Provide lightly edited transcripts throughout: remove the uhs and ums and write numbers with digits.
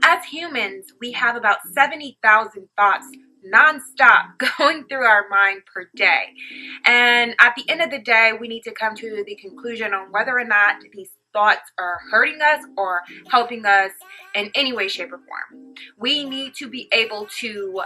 As humans, we have about 70,000 thoughts nonstop going through our mind per day. And at the end of the day, we need to come to the conclusion on whether or not these thoughts are hurting us or helping us in any way, shape, or form. We need to be able to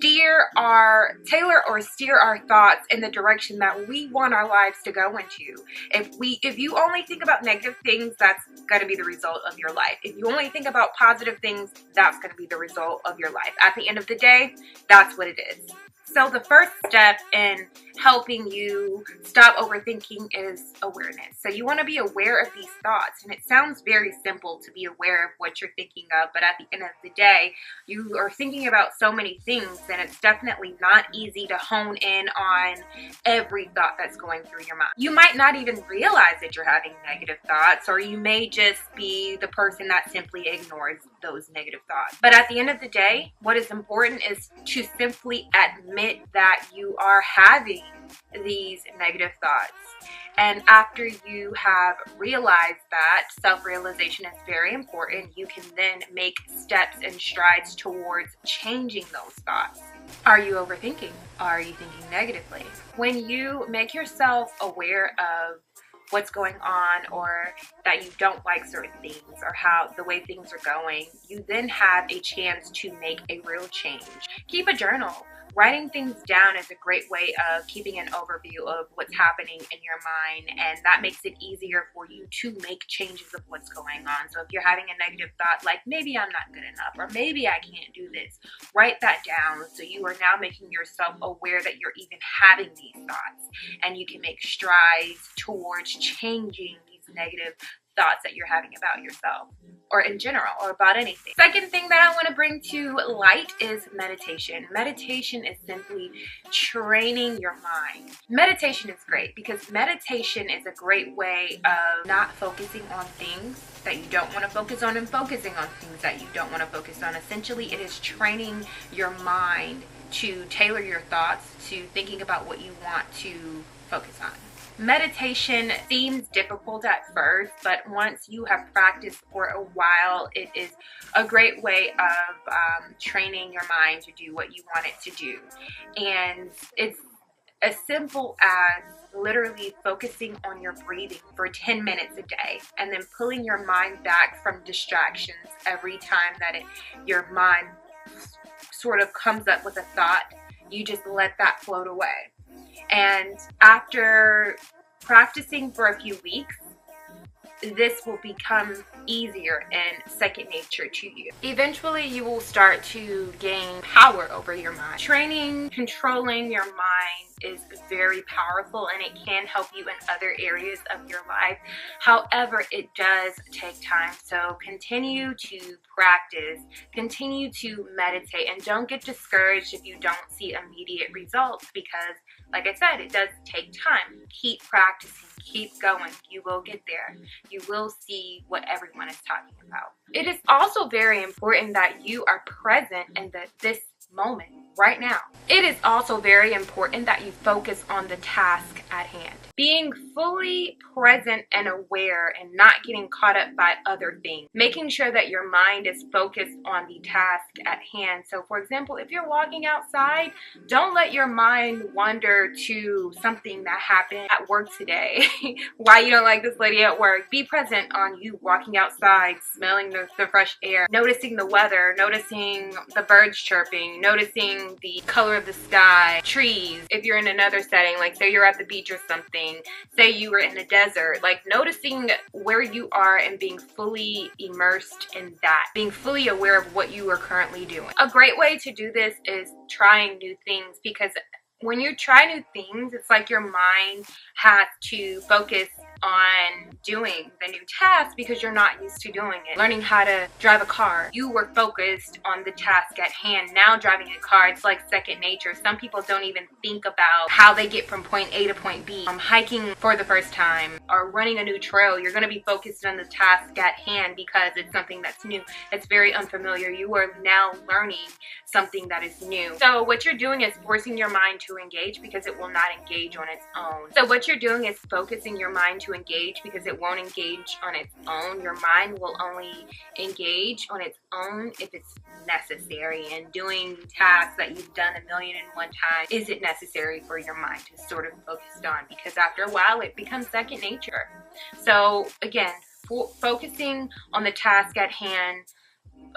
tailor or steer our thoughts in the direction that we want our lives to go into. If you only think about negative things, that's going to be the result of your life. If you only think about positive things, that's going to be the result of your life. At the end of the day, that's what it is. So the first step in helping you stop overthinking is awareness. So you want to be aware of these thoughts. And it sounds very simple to be aware of what you're thinking of, but at the end of the day, you are thinking about so many things, and it's definitely not easy to hone in on every thought that's going through your mind. You might not even realize that you're having negative thoughts, or you may just be the person that simply ignores those negative thoughts. But at the end of the day, what is important is to simply admit that you are having these negative thoughts. And after you have realized that, self-realization is very important, you can then make steps and strides towards changing those thoughts. Are you overthinking? Are you thinking negatively? When you make yourself aware of what's going on, or that you don't like certain things, or how the way things are going, you then have a chance to make a real change. Keep a journal. Writing things down is a great way of keeping an overview of what's happening in your mind, and that makes it easier for you to make changes of what's going on. So if you're having a negative thought like, maybe I'm not good enough, or maybe I can't do this, write that down so you are now making yourself aware that you're even having these thoughts, and you can make strides towards changing these negative thoughts that you're having about yourself, or in general, or about anything. Second thing that I want to bring to light is meditation. Meditation is simply training your mind. Meditation is great because meditation is a great way of not focusing on things that you don't want to focus on and focusing on things that you don't want to focus on. Essentially, it is training your mind to tailor your thoughts to thinking about what you want to focus on. Meditation seems difficult at first, but once you have practiced for a while, it is a great way of training your mind to do what you want it to do. And it's as simple as literally focusing on your breathing for 10 minutes a day, and then pulling your mind back from distractions every time that your mind sort of comes up with a thought. You just let that float away. And after practicing for a few weeks, this will become easier and second nature to you. Eventually, you will start to gain power over your mind. Controlling your mind is very powerful, and it can help you in other areas of your life. However, it does take time. So continue to practice, continue to meditate, and don't get discouraged if you don't see immediate results, because like I said, it does take time. Keep practicing, keep going. You will get there. You will see what everyone is talking about. It is also very important that you are present in this moment right now. It is also very important that you focus on the task at hand. Being fully present and aware and not getting caught up by other things. Making sure that your mind is focused on the task at hand. So for example, if you're walking outside, don't let your mind wander to something that happened at work today. Why you don't like this lady at work. Be present on you walking outside, smelling the fresh air, noticing the weather, noticing the birds chirping, noticing the color of the sky, trees. If you're in another setting, like say you're at the beach or something, say you were in the desert, like noticing where you are and being fully immersed in that, being fully aware of what you are currently doing. A great way to do this is trying new things, because when you try new things, it's like your mind has to focus on doing the new task because you're not used to doing it. Learning how to drive a car, you were focused on the task at hand. Now driving a car, it's like second nature. Some people don't even think about how they get from point A to point B. Hiking for the first time or running a new trail, you're going to be focused on the task at hand because it's something that's new. It's very unfamiliar. You are now learning something that is new. So what you're doing is forcing your mind to engage because it will not engage on its own. So what you're doing is focusing your mind to engage because it won't engage on its own. Your mind will only engage on its own if it's necessary, and doing tasks that you've done 1,000,001 times isn't necessary for your mind to sort of focus on, because after a while it becomes second nature. So again, focusing on the task at hand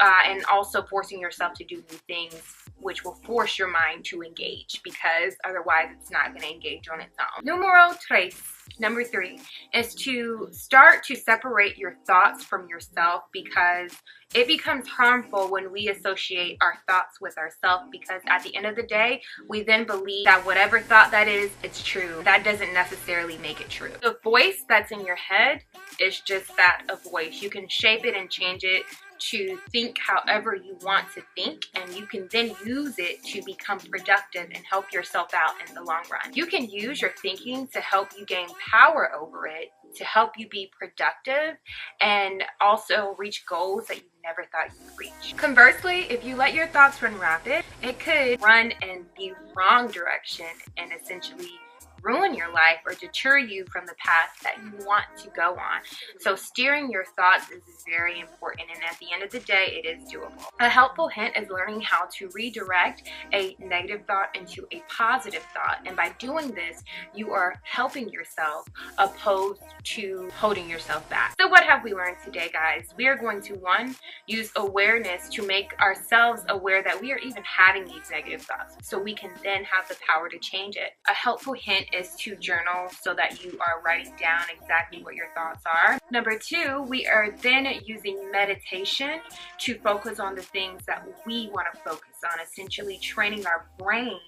and also forcing yourself to do new things, which will force your mind to engage, because otherwise it's not going to engage on its own. Numero tres, number 3, is to start to separate your thoughts from yourself, because it becomes harmful when we associate our thoughts with ourselves, because at the end of the day, we then believe that whatever thought that is, it's true. That doesn't necessarily make it true. The voice that's in your head is just that, a voice. You can shape it and change it to think however you want to think, and you can then use it to become productive and help yourself out in the long run. You can use your thinking to help you gain power over it, to help you be productive and also reach goals that you never thought you could reach. Conversely, if you let your thoughts run rapid, it could run in the wrong direction and essentially ruin your life or deter you from the path that you want to go on. So steering your thoughts is very important, and at the end of the day, it is doable. A helpful hint is learning how to redirect a negative thought into a positive thought, and by doing this, you are helping yourself opposed to holding yourself back. So what have we learned today, guys? We are going to, 1, use awareness to make ourselves aware that we are even having these negative thoughts, so we can then have the power to change it. A helpful hint is to journal so that you are writing down exactly what your thoughts are. Number 2, we are then using meditation to focus on the things that we want to focus on, essentially training our brain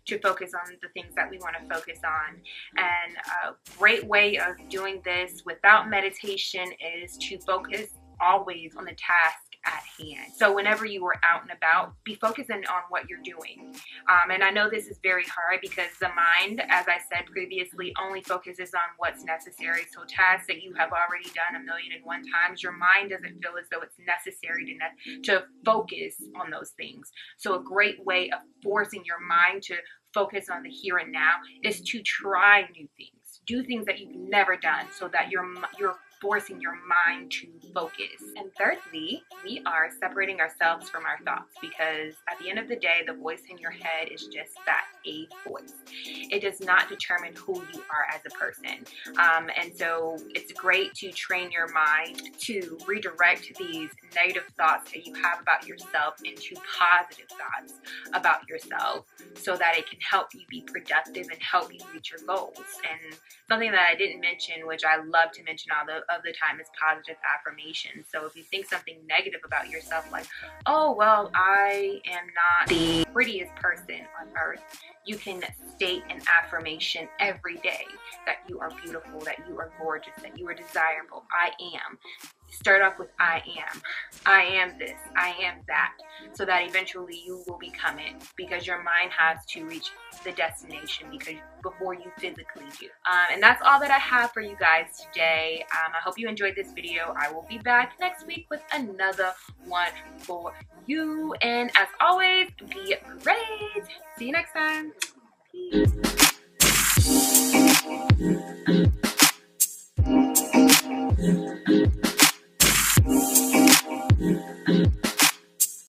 to focus on the things that we want to focus on. And a great way of doing this without meditation is to focus always on the task at hand. So whenever you are out and about, be focusing on what you're doing. And I know this is very hard because the mind, as I said previously, only focuses on what's necessary. So tasks that you have already done 1,000,001 times, your mind doesn't feel as though it's necessary to focus on those things. So a great way of forcing your mind to focus on the here and now is to try new things. Do things that you've never done so that you're forcing your mind to focus. And thirdly, we are separating ourselves from our thoughts, because at the end of the day, the voice in your head is just that, a voice. It does not determine who you are as a person. And so it's great to train your mind to redirect these negative thoughts that you have about yourself into positive thoughts about yourself, so that it can help you be productive and help you reach your goals. And something that I didn't mention, which I love to mention all of the time, is positive affirmation. So if you think something negative about yourself, like, oh, well, I am not the prettiest person on earth, you can state an affirmation every day that you are beautiful, that you are gorgeous, that you are desirable. I am. Start off with I am. I am this. I am that. So that eventually you will become it, because your mind has to reach the destination before you physically do. And that's all that I have for you guys today. I hope you enjoyed this video. I will be back next week with another one for you. And as always, be great. See you next time. Peace.